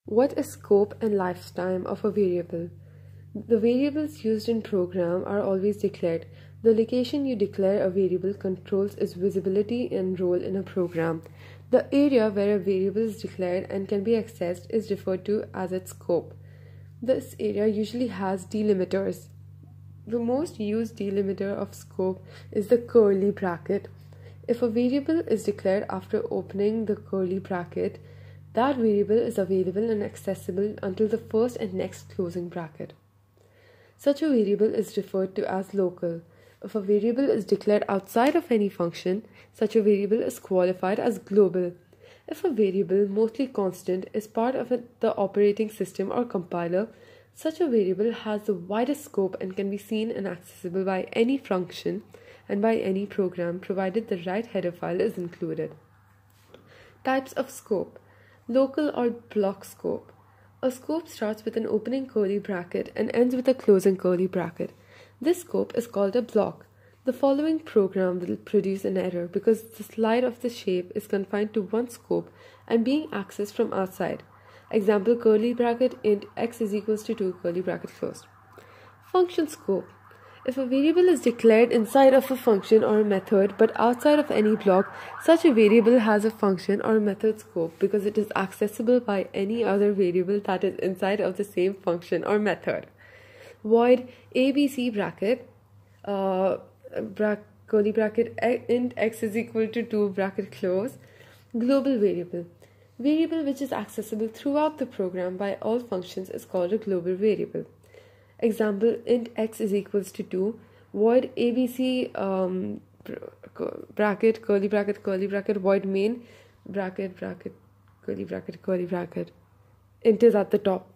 What is scope and lifetime of a variable? The variables used in program are always declared. The location you declare a variable controls its visibility and role in a program. The area where a variable is declared and can be accessed is referred to as its scope. This area usually has delimiters. The most used delimiter of scope is the curly bracket. If a variable is declared after opening the curly bracket, that variable is available and accessible until the first and next closing bracket. Such a variable is referred to as local. If a variable is declared outside of any function, such a variable is qualified as global. If a variable, mostly constant, is part of the operating system or compiler, such a variable has the widest scope and can be seen and accessible by any function and by any program, provided the right header file is included. Types of scope. Local or block scope. A scope starts with an opening curly bracket and ends with a closing curly bracket. This scope is called a block. The following program will produce an error because the slide of the shape is confined to one scope and being accessed from outside. Example, curly bracket int x is equals to 2 curly bracket closed. Function scope. If a variable is declared inside of a function or a method but outside of any block, such a variable has a function or a method scope because it is accessible by any other variable that is inside of the same function or method. Void abc bracket curly bracket int x is equal to 2 bracket close. Global variable. Variable which is accessible throughout the program by all functions is called a global variable. Example, int x is equals to 2, void abc bracket curly bracket void main bracket curly bracket int is at the top.